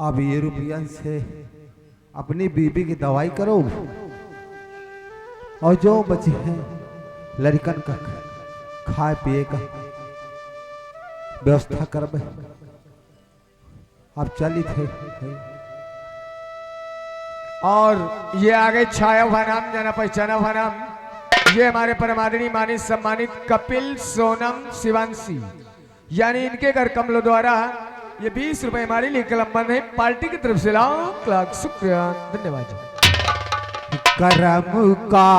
अब ये रुपया से अपनी बीबी की दवाई करो और जो बचे हैं लड़कन का खाए पिए का व्यवस्था करबे। अब चली थे और ये आगे छाया हुआ नाम जाना पहचाना हुआ नाम, ये हमारे परमादरणीय मानित सम्मानित कपिल सोनम शिवांशी, यानी इनके घर कमलों द्वारा ये 20 रुपए हमारे लिए कलम है। पार्टी की तरफ से लाख लाख शुक्रिया, धन्यवाद। करम का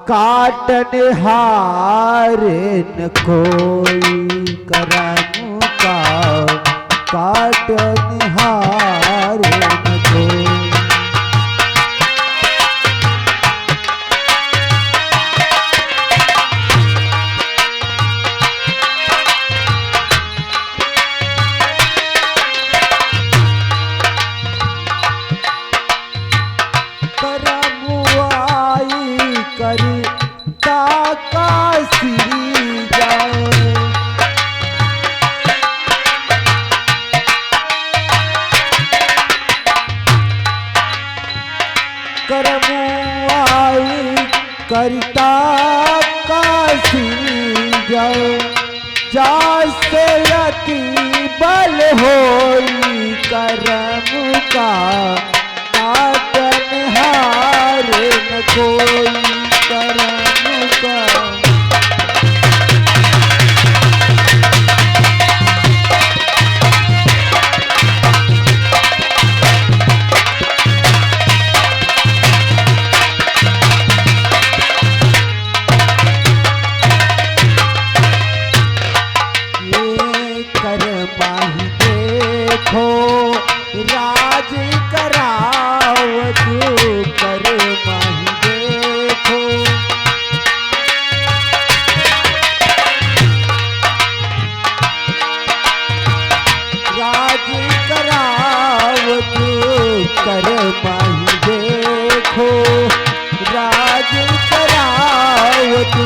काटने हारे न कोई, करम का काटने हारे न कोई। करता काशी जाओ जासे अति बल होई, करम का काटन हारे न कोई, करम का। कर माही देखो राज करावत,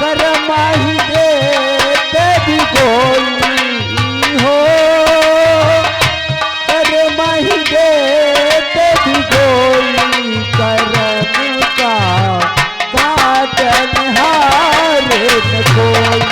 कर माही देते भी कोई हो, कर माही देते भी कोई, करम का काटन हारे न कोई।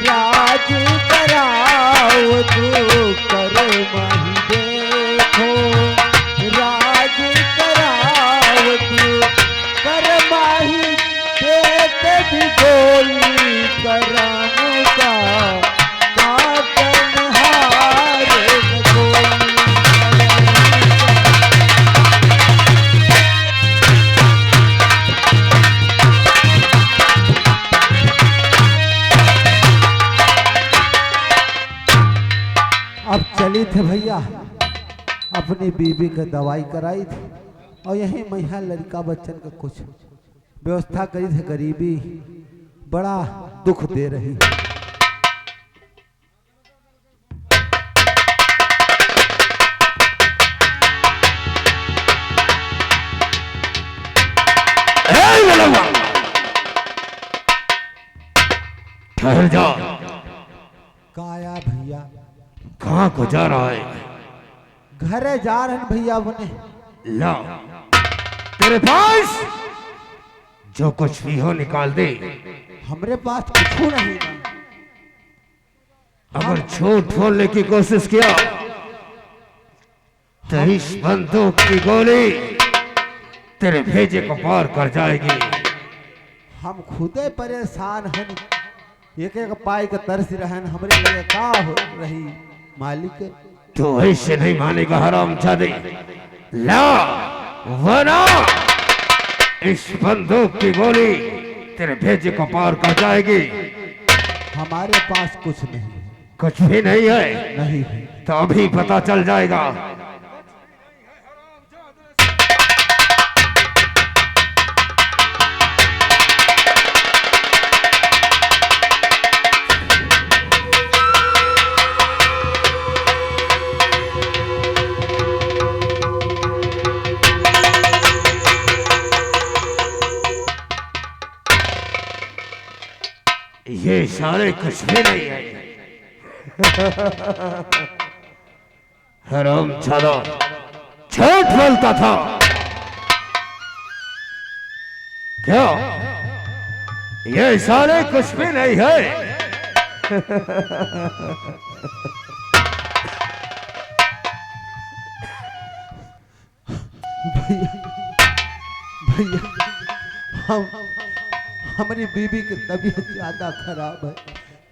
राज कराओ तू कर माही देखो, राज कराओ तू कर माही देते भी गोली, करम का काटन हारे न कोई। अब चली थे भैया अपनी बीबी का दवाई कराई थी और यही मैया लड़का बच्चन का कुछ व्यवस्था करी थे। गरीबी बड़ा दुख दे रही। ठहर जा। काया भैया कहाँ को जा रहा है? घरे जा रहे हैं भैया बने। ला तेरे पास जो कुछ भी हो निकाल दे। हमरे पास कुछ नहीं। अगर झूठ बोलने की कोशिश किया तो इस बंदूक की गोली तेरे भेजे को पार कर जाएगी। हम खुदे परेशान हैं, एक एक पाई का तरस रहन हमरे लिए का हो रही मालिक। तो ऐसे नहीं मानेगा हरामजादे। ला वरना इस बंदूक की गोली तेरे भेजे को पार कर जाएगी। हमारे पास कुछ नहीं है। कुछ भी नहीं है? नहीं है। तो अभी पता चल जाएगा। ये सारे कुछ भी नहीं है। हराम जादा झूठ बोलता था क्या? ये सारे कुछ भी नहीं है। भैया भैया हम हमारी बीवी की तबीयत ज्यादा खराब है,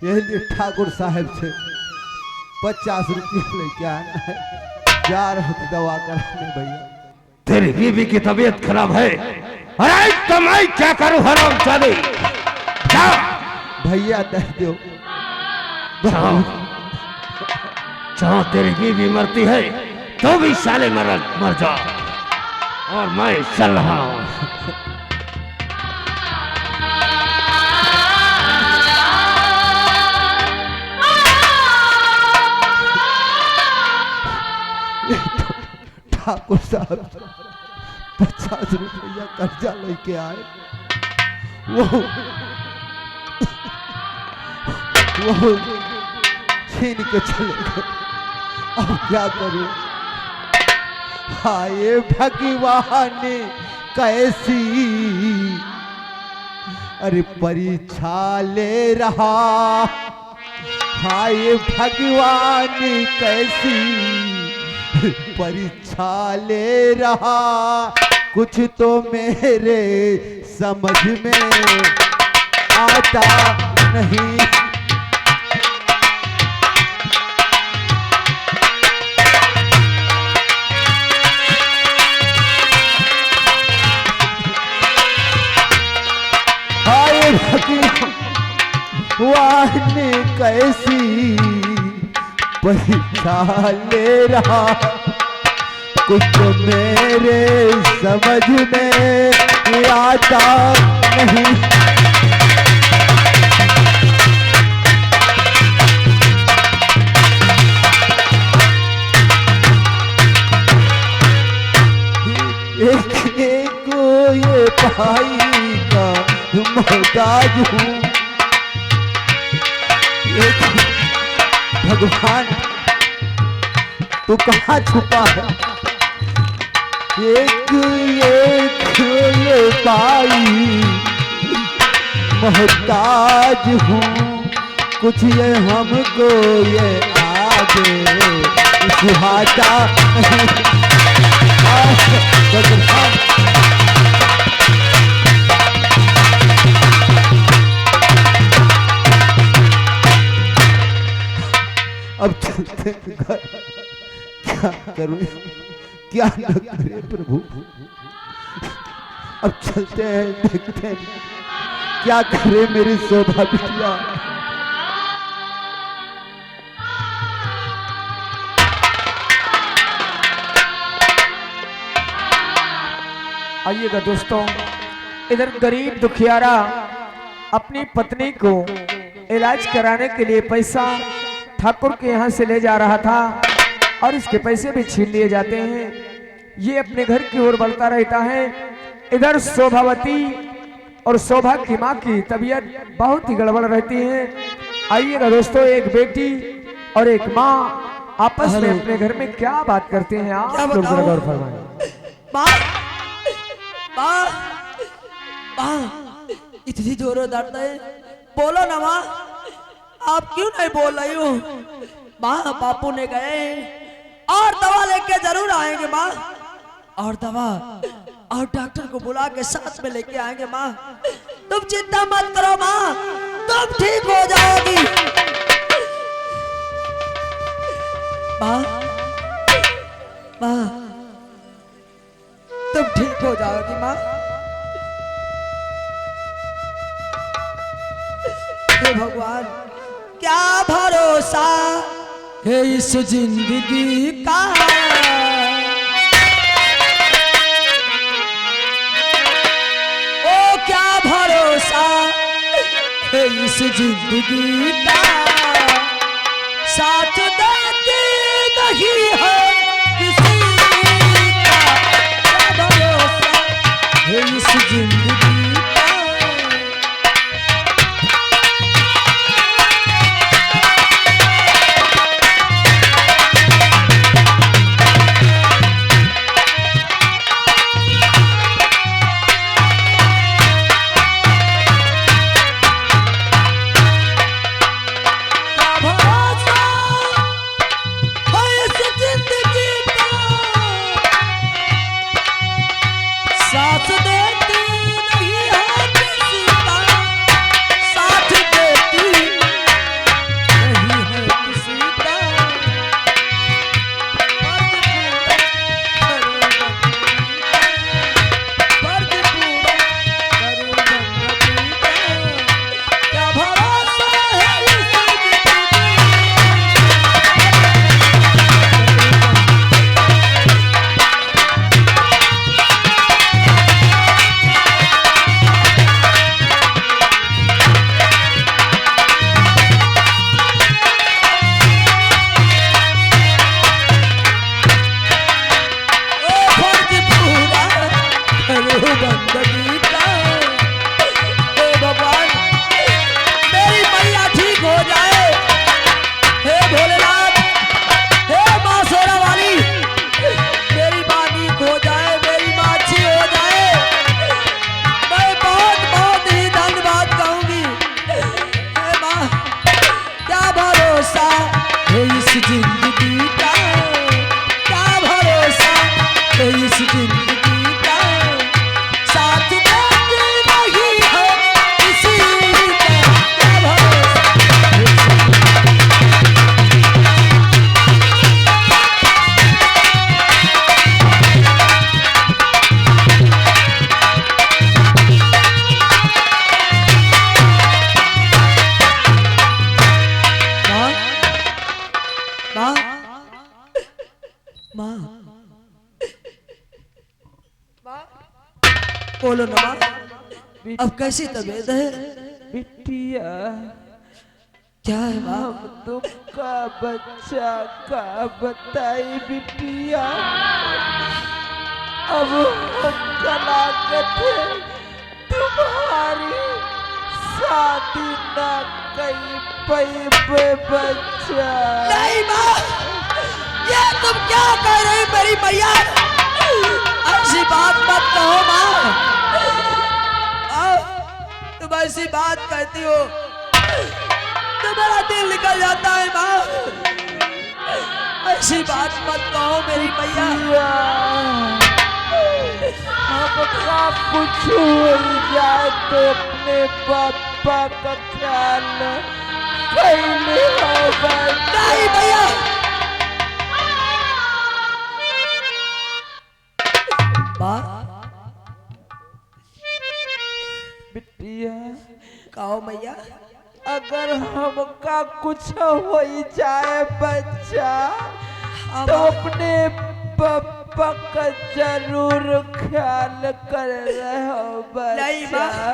इसलिए ठाकुर साहब से 50 रुपये लेके आना है, जा रहे थे दवा कराने भैया। तेरी बीवी की तबीयत खराब है? अरे तो मैं क्या करूं हरामजादी? जा भैया दे दो। जहां तेरी बीवी मरती है तो भी साले मर जा, और मैं चल रहा हूं। ठाकुर साहब 50 रुपया कर्जा लेके आए, वो छीन के चले गए। अब क्या करूं? हाय भगवान कैसी अरे परीक्षा ले रहा, हाय भगवान कैसी परीक्षा ले रहा, कुछ तो मेरे समझ में आता नहीं। हाय भगवान कैसी परीक्षा ले रहा, कुछ तो मेरे समझ में आता नहीं। एक एक ये भाई का मोहताज हूँ, भगवान तू कहाँ छुपा है? एक ये पाई मोहताज हूँ, कुछ ये हमको ये आगे सुहाता नहीं। भगवान अब चलते हैं घर, क्या करूं क्या न करे प्रभु। अब चलते हैं, देखते हैं क्या करे मेरी शोभा बिटिया। आइएगा दोस्तों, इधर गरीब दुखियारा अपनी पत्नी को इलाज कराने के लिए पैसा ठाकुर के यहाँ से ले जा रहा था और इसके पैसे भी छीन लिए जाते हैं। ये अपने घर की ओर बढ़ता रहता है। इधर शोभावती और शोभा की माँ की तबीयत बहुत ही गड़बड़ रहती है। आइएगा दोस्तों, एक बेटी और एक माँ आपस में अपने घर में क्या बात करते हैं, आप लोग जरा गौर फरमाएं। इतनी जोरों दर्द है, बोलो ना माँ, आप क्यों नहीं बोल रही हो? माँ बापू ने गए और दवा लेके जरूर आएंगे माँ, और दवा और डॉक्टर को बुला के साथ में लेके आएंगे माँ। तुम चिंता मत करो माँ, तुम ठीक हो जाओगी। माँ माँ तुम ठीक हो जाओगी माँ। हे भगवान, क्या भरोसा है इस जिंदगी का, ओ क्या भरोसा है इस जिंदगी का, साथ देती नहीं है किसी का, क्या भरोसा है इस जिंदगी का। बोलो ना माँ, अब कैसी तबीयत है? बिटिया क्या है माँ? हम तुमका बच्चा का बताई बिटिया। अब हम कलाकत है तुम्हारी शादी ना कई पे बच्चा। नहीं माँ, ये तुम क्या कह रही मेरी मैया? ऐसी बात मत कहो माँ। तुम ऐसी बात कहती हो तो मेरा दिल निकल जाता है माँ। ऐसी बात मत कहो मेरी मैया। हमका कुछ हो जाए तो अपने पापा का ख्याल कैले हो। नहीं भैया, बिटिया कहो मैया। अगर हमका कुछ हो जाए बच्चा तो अपने पापा का जरूर ख्याल कर रहे हो नहीं बच्चा।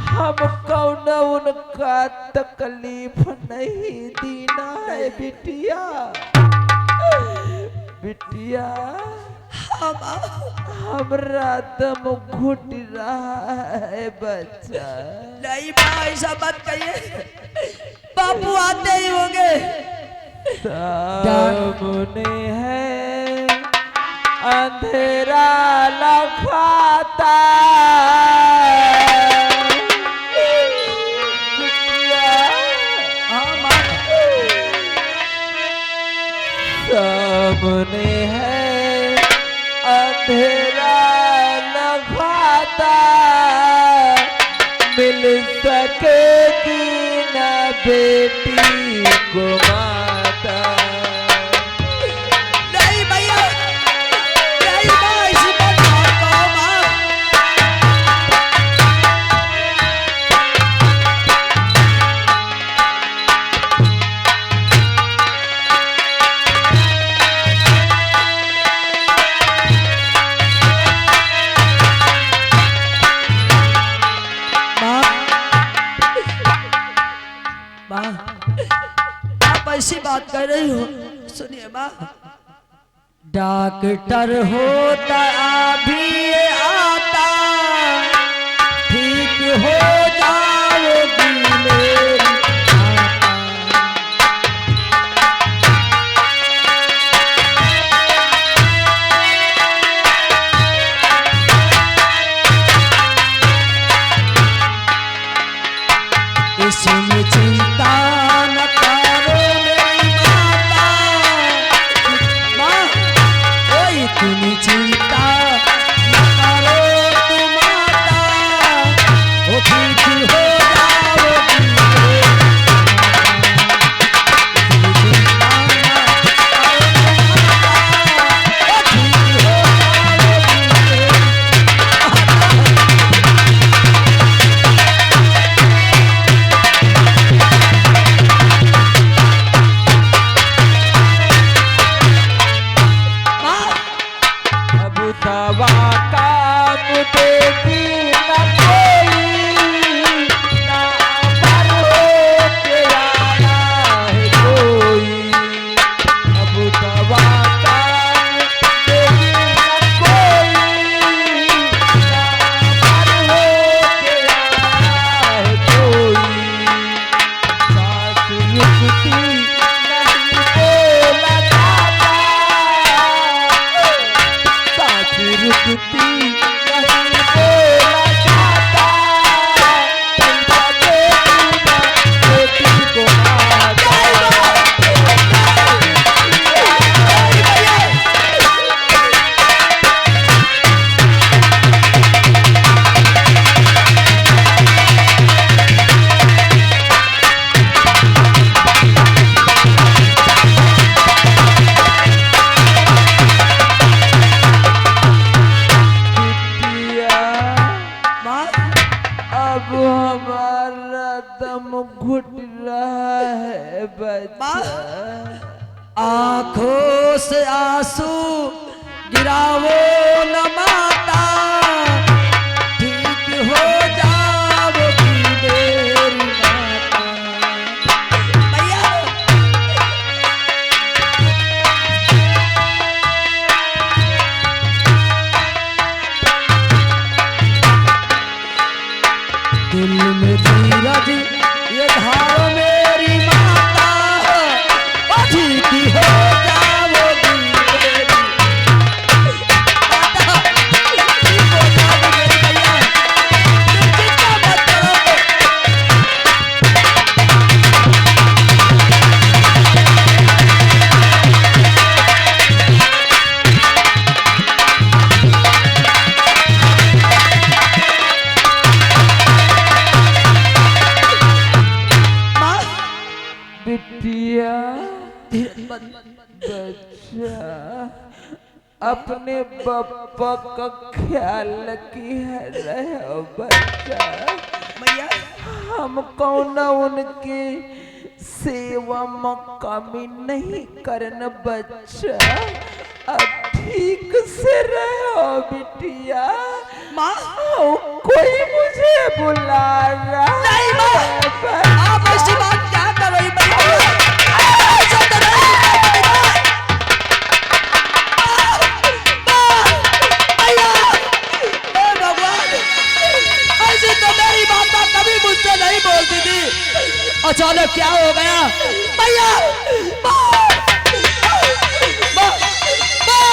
हम कौन उनका तकलीफ नहीं देना है बिटिया। बिटिया हमरा दम घुट रहा है बच्चा। नहीं माँ, ऐसा मत कहिए, बापू आते ही होंगे। सामने है अंधेरा लखाता। सामने है अंधेरा लखाता। मिल सकेगी न बेटी को माता। नहीं भैया, नहीं माँ, ऐसी बात मत कहो माँ। माँ, आप ऐसी बात कर रही हो? सुनिए माँ, डॉक्टर होता अभी आता, ठीक हो जाओगी मेरी माता। इसमें चिंता न करो मेरी माता। माँ, कोई तुम चिंता न करो तुम माता। वो ठीक हो जाओगी मेरी दवा काम देगी न कोई। ना अमर हो के आया है कोई। अब दवा काम देगी न कोई। ना अमर हो के आया है कोई। सांस रुकती नहीं बोला जाता। सांस रुकती नहीं बोला जाता। पैसा देगी ना बेटी को माता। बिटिया माँ, अब हमारा दम घुट रहा है बच्चा। आंखों से आंसू गिरावो न माता। बिटिया धीरज बन। बच्चा अपने पापा का ख्याल रहे हो बच्चा। मैया हम कौन उनकी सेवा में कमी नहीं करना बच्चा। अब ठीक से रहो बिटिया। माँ कोई मुझे बुला रहा नहीं माँ, है। आप ऐसी बात क्या कर रही मैया? ऐसा तो नहीं करती माँ। मैया, हे भगवान, ऐसी तो मेरी माता कभी मुझसे नहीं बोलती थी। अचानक क्या हो गया मैया? माँ, माँ, माँ,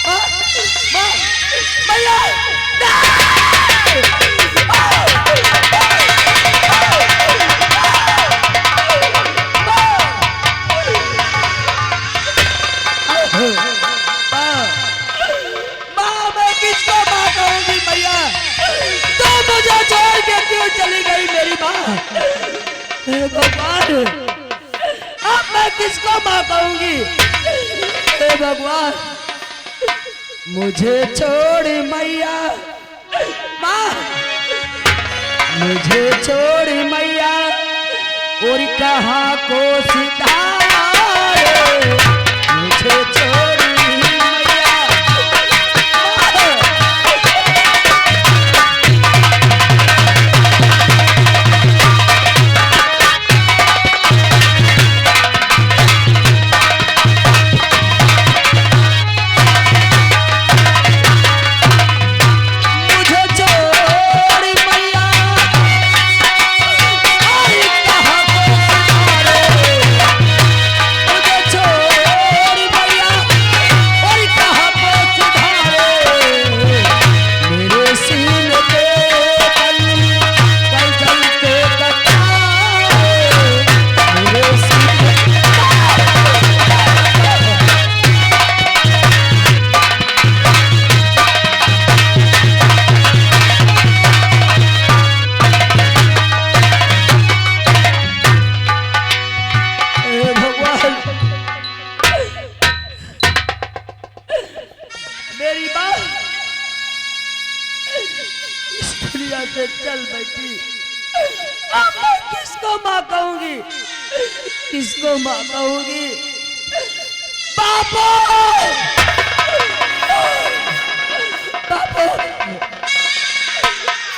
माँ, माँ, मैया, माँ, मैं किसको माँ कहूंगी मैया? तो मुझे छोड़ के क्यों चली गई मेरी माँ? हे भगवान, अब मैं किसको माँ कहूंगी? हे भगवान, मुझे छोड़ मैया, माँ, मुझे छोड़ मैया, और कहाँ को सिधारे, मुझे छोड़ मैया। मुझे छोड़ मैया, और कहाँ को सिधारे, मुझे छोड़ मैया, और कहाँ को सिधारे, मेरे सीने पे कल जलते कटारे, मेरे सीने हे भगवान, मेरी माँ इस दुनिया से चल बैठी। अब मैं किसको माँ कहूंगी? किसको माँ कहूंगी? बापू, बापू,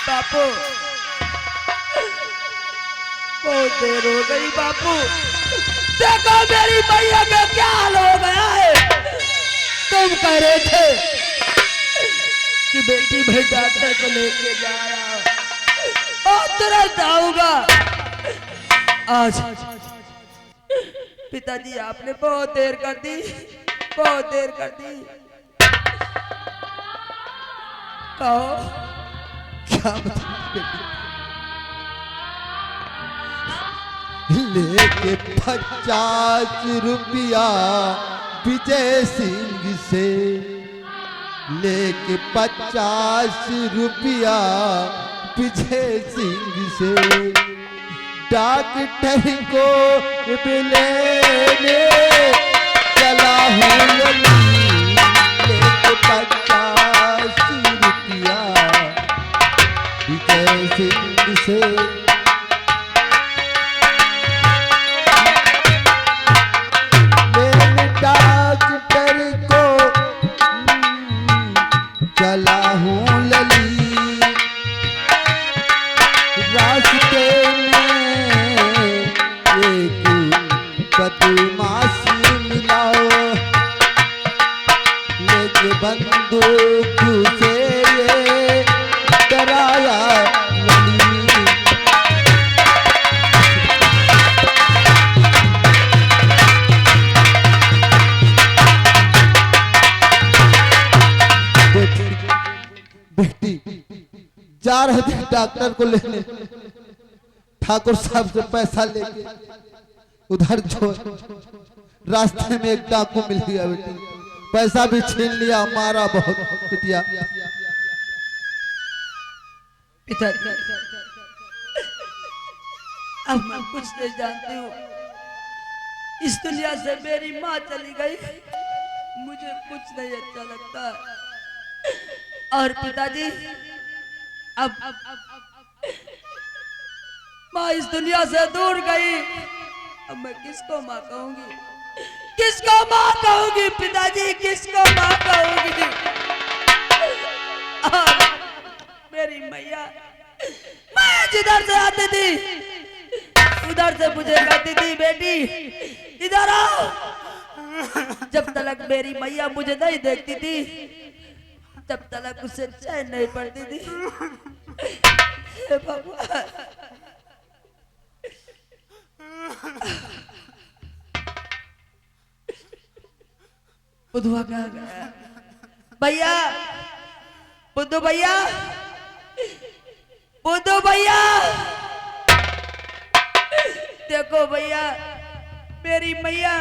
बापू, बहुत देर हो गई बापू। देखो मेरी मैया का क्या हाल हो गया है। तुम कह रहे थे कि बेटी भाई डॉक्टर को लेके जा रहा हूं और तुरंत आऊंगा। आज पिताजी आपने बहुत देर कर दी, बहुत देर कर दी। कहो क्या बताऊं बेटी? लेके 50 रुपया विजय सिंह से, लेके 50 रुपया विजय सिंह से, डॉक्टर को लेने चला हूँ लेके 50 रुपया विजय सिंह से। डॉक्टर को चला हूँ लली, रास्ते में एक बदमाश मिला, लेके बंदूक से ये डराया लली। बेटी जा रहे थे डॉक्टर को लेने, ठाकुर साहब से पैसा लेके, उधर जो रास्ते में एक डाकू मिल गया बेटी, पैसा भी छीन लिया, मारा बहुत पिटिया। पिताजी अब मैं कुछ नहीं जानती हूँ। इस दुनिया से मेरी माँ चली गई, मुझे कुछ नहीं अच्छा लगता। और पिताजी अब माँ इस दुनिया से दूर गई, अब मैं किसको माँ कहूंगी, किसको माँ कहूंगी पिताजी, किसको माँ कहूंगी। और मेरी मैया, मैं जिधर से आती थी उधर से मुझे कहती थी बेटी इधर आओ। जब तक मेरी मैया मुझे नहीं देखती थी तब तक उसे चैन नहीं पड़ती थी। हे भगवान, बुधवा कहाँ गया? भैया, बुद्धू भैया, बुद्धू भैया, देखो भैया, मेरी मैया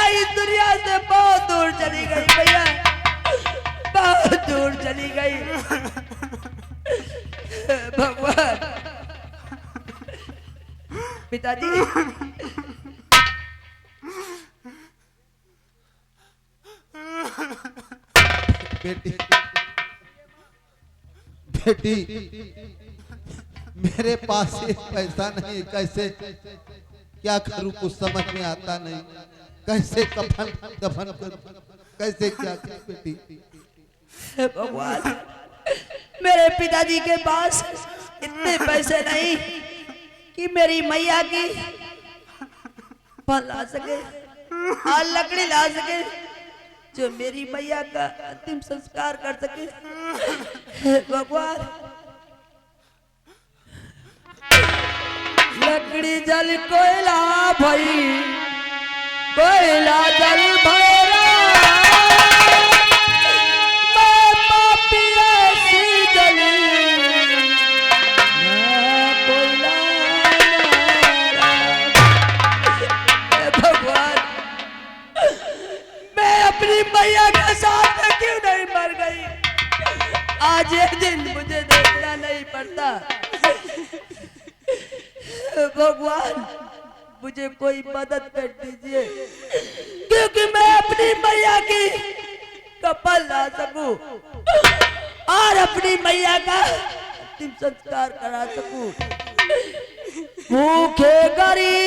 इस दुनिया से बहुत दूर चली गई भैया, बहुत दूर चली गई। भगवान, पिताजी बेटी बेटी मेरे पास ये पैसा नहीं, कैसे क्या करूं कुछ समझ में आता नहीं, कैसे कफन दफन करूं, कैसे क्या करूं बेटी। हे भगवान, मेरे पिताजी के पास इतने पैसे नहीं कि मेरी मैया की फल ला सके और लकड़ी ला सके जो मेरी मैया का अंतिम संस्कार कर सके। हे भगवान, लकड़ी जल कोयला भई, कोयला जल भैरा, मैं पापी ऐसी जली, मैं कोयला हे भगवान, मैं अपनी मैया के साथ में क्यों नहीं मर गई? आज ये दिन मुझे देखना नहीं पड़ता। भगवान, मुझे कोई मदद कर दीजिए क्योंकि मैं अपनी मैया की कपल ला सकूं और अपनी मैया का अंतिम संस्कार करा सकूं। भूखे गरीब